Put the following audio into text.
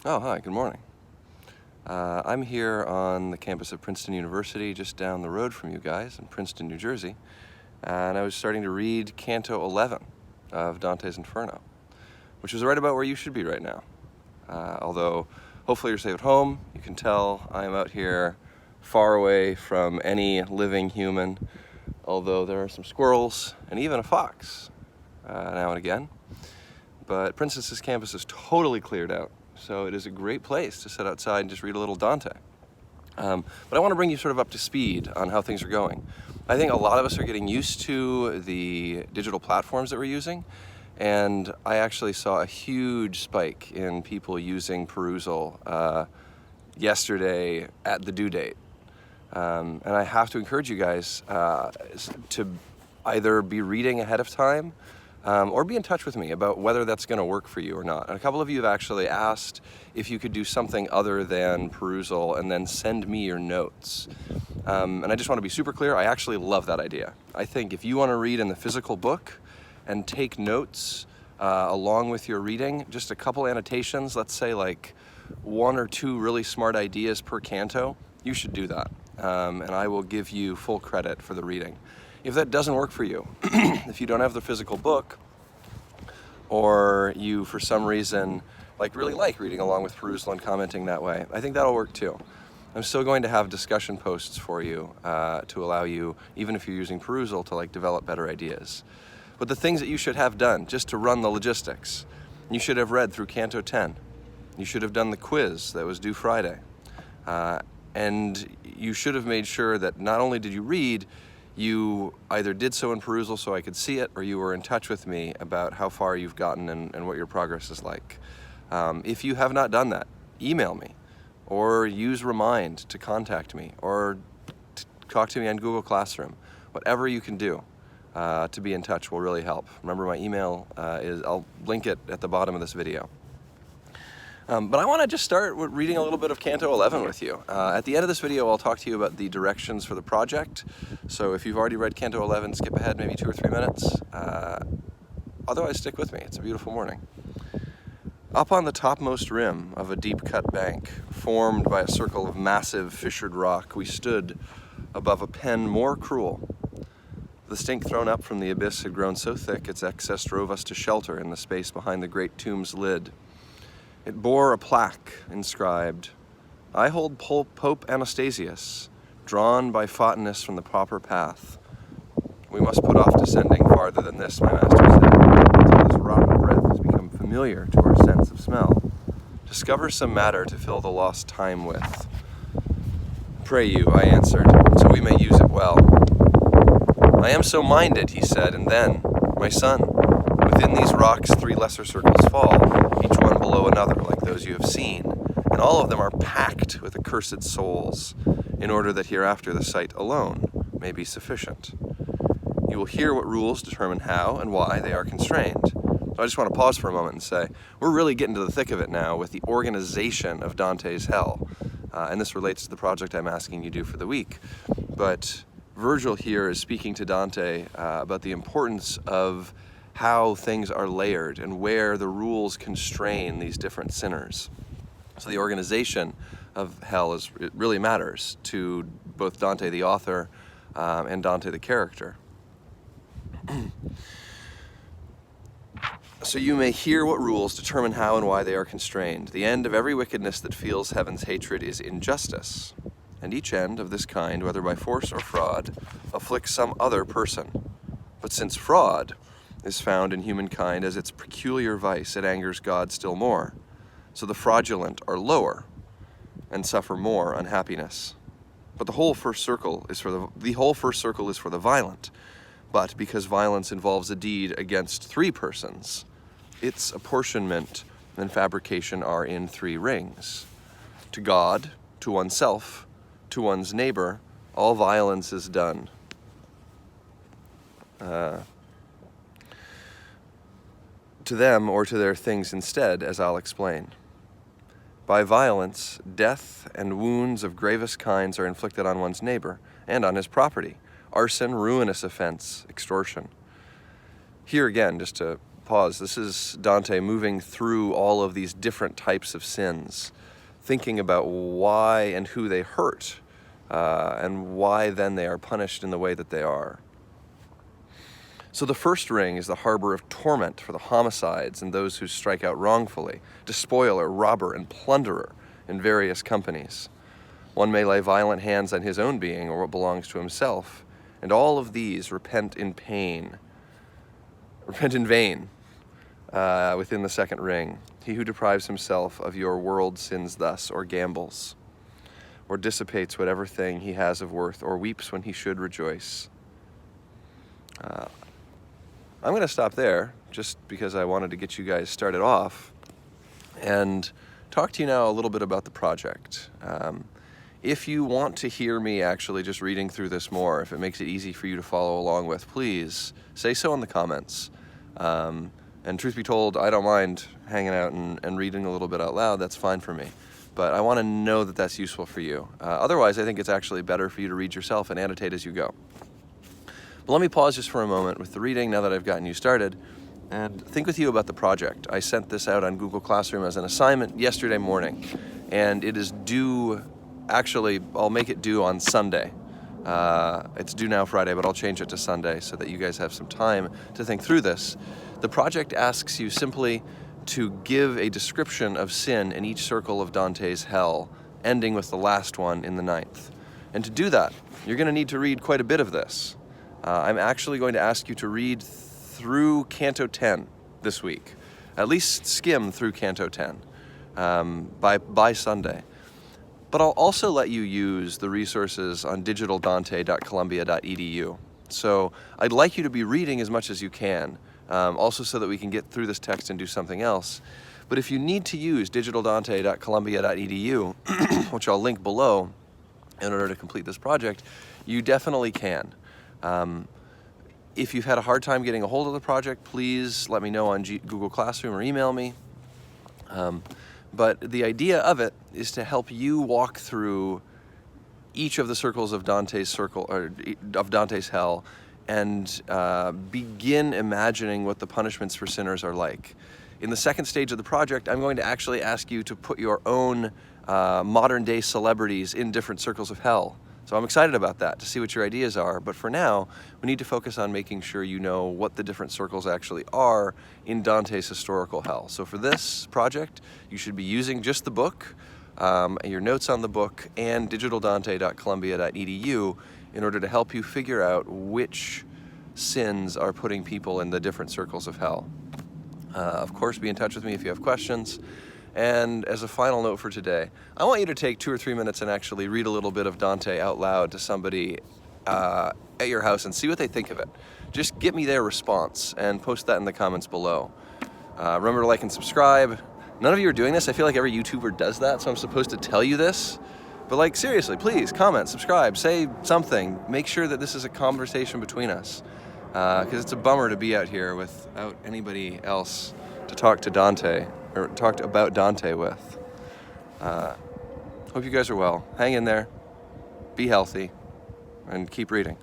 Oh, hi, good morning. I'm here on the campus of Princeton University, just down the road from you guys in Princeton, New Jersey, and I was starting to read Canto XI of Dante's Inferno, which is right about where you should be right now. Although, hopefully you're safe at home. You can tell I'm out here far away from any living human, although there are some squirrels and even a fox now and again. But Princeton's campus is totally cleared out, so it is a great place to sit outside and just read a little Dante. But I want to bring you sort of up to speed on how things are going. I think a lot of us are getting used to the digital platforms that we're using, and I actually saw a huge spike in people using Perusal yesterday at the due date. And I have to encourage you guys to either be reading ahead of time or be in touch with me about whether that's going to work for you or not. And a couple of you have actually asked if you could do something other than Perusal and then send me your notes. And I just want to be super clear, I actually love that idea. I think if you want to read in the physical book and take notes along with your reading, just a couple annotations, let's say like 1 or 2 really smart ideas per canto, you should do that. And I will give you full credit for the reading. If that doesn't work for you, if you don't have the physical book, or you for some reason really like reading along with Perusal and commenting that way, I think that'll work too. I'm still going to have discussion posts for you to allow you, even if you're using Perusal, to develop better ideas. But the things that you should have done, just to run the logistics, you should have read through Canto X. You should have done the quiz that was due Friday. And you should have made sure that not only did you read, you either did so in Perusal so I could see it, or you were in touch with me about how far you've gotten and what your progress is like. If you have not done that, email me, or use Remind to contact me, or talk to me on Google Classroom. Whatever you can do to be in touch will really help. Remember, my email I'll link it at the bottom of this video. But I want to just start with reading a little bit of Canto XI with you. At the end of this video, I'll talk to you about the directions for the project. So if you've already read Canto XI, skip ahead maybe 2 or 3 minutes. Otherwise, stick with me. It's a beautiful morning. Up on the topmost rim of a deep-cut bank, formed by a circle of massive fissured rock, we stood above a pen more cruel. The stink thrown up from the abyss had grown so thick its excess drove us to shelter in the space behind the great tomb's lid. It bore a plaque inscribed, "I hold Pope Anastasius, drawn by Photinus from the proper path. We must put off descending farther than this," my master said, "until this rotten breath has become familiar to our sense of smell. Discover some matter to fill the lost time with." "Pray you," I answered, "so we may use it well." "I am so minded," he said, and then, "My son, within these rocks 3 lesser circles fall, each one below another, like those you have seen, and all of them are packed with accursed souls, in order that hereafter the sight alone may be sufficient. You will hear what rules determine how and why they are constrained." So I just want to pause for a moment and say, we're really getting to the thick of it now with the organization of Dante's hell. And this relates to the project I'm asking you to do for the week. But Virgil here is speaking to Dante about the importance of how things are layered and where the rules constrain these different sinners. So the organization of hell it really matters to both Dante the author and Dante the character. "So you may hear what rules determine how and why they are constrained. The end of every wickedness that feels heaven's hatred is injustice, and each end of this kind, whether by force or fraud, afflicts some other person. But since fraud is found in humankind as its peculiar vice, it angers God still more. So the fraudulent are lower and suffer more unhappiness. But the whole first circle is for the violent. But because violence involves a deed against 3 persons, its apportionment and fabrication are in 3 rings. To God, to oneself, to one's neighbor, all violence is done. To them or to their things instead, as I'll explain. By violence, death and wounds of gravest kinds are inflicted on one's neighbor and on his property. Arson, ruinous offense, extortion. Here again, just to pause. This is Dante moving through all of these different types of sins, thinking about why and who they hurt, and why then they are punished in the way that they are. So the first ring is the harbor of torment for the homicides and those who strike out wrongfully, despoiler, robber, and plunderer in various companies. One may lay violent hands on his own being or what belongs to himself, and all of these repent in vain within the second ring. He who deprives himself of your world sins thus, or gambles, or dissipates whatever thing he has of worth, or weeps when he should rejoice. I'm going to stop there just because I wanted to get you guys started off and talk to you now a little bit about the project. If you want to hear me actually just reading through this more, if it makes it easy for you to follow along with, please say so in the comments. And truth be told, I don't mind hanging out and reading a little bit out loud. That's fine for me. But I want to know that that's useful for you. Otherwise, I think it's actually better for you to read yourself and annotate as you go. But let me pause just for a moment with the reading now that I've gotten you started and think with you about the project. I sent this out on Google Classroom as an assignment yesterday morning, and it is due, actually, I'll make it due on Sunday. It's due now Friday, but I'll change it to Sunday so that you guys have some time to think through this. The project asks you simply to give a description of sin in each circle of Dante's hell, ending with the last one in the 9th. And to do that, you're going to need to read quite a bit of this. I'm actually going to ask you to read through Canto X this week. At least skim through Canto X by Sunday. But I'll also let you use the resources on digitaldante.columbia.edu. So I'd like you to be reading as much as you can, also so that we can get through this text and do something else. But if you need to use digitaldante.columbia.edu, which I'll link below in order to complete this project, you definitely can. If you've had a hard time getting a hold of the project, please let me know on Google Classroom or email me. But the idea of it is to help you walk through each of the circles of Dante's hell and begin imagining what the punishments for sinners are like. In the second stage of the project, I'm going to actually ask you to put your own modern day celebrities in different circles of hell. So I'm excited about that, to see what your ideas are. But for now, we need to focus on making sure you know what the different circles actually are in Dante's historical hell. So for this project, you should be using just the book, your notes on the book, and digitaldante.columbia.edu in order to help you figure out which sins are putting people in the different circles of hell. Of course, be in touch with me if you have questions. And as a final note for today, I want you to take 2 or 3 minutes and actually read a little bit of Dante out loud to somebody at your house and see what they think of it. Just get me their response and post that in the comments below. Remember to like and subscribe. None of you are doing this. I feel like every YouTuber does that, so I'm supposed to tell you this. But like, seriously, please comment, subscribe, say something. Make sure that this is a conversation between us. Because it's a bummer to be out here without anybody else to talk to Dante, or talk about Dante with. Hope you guys are well. Hang in there, be healthy, and keep reading.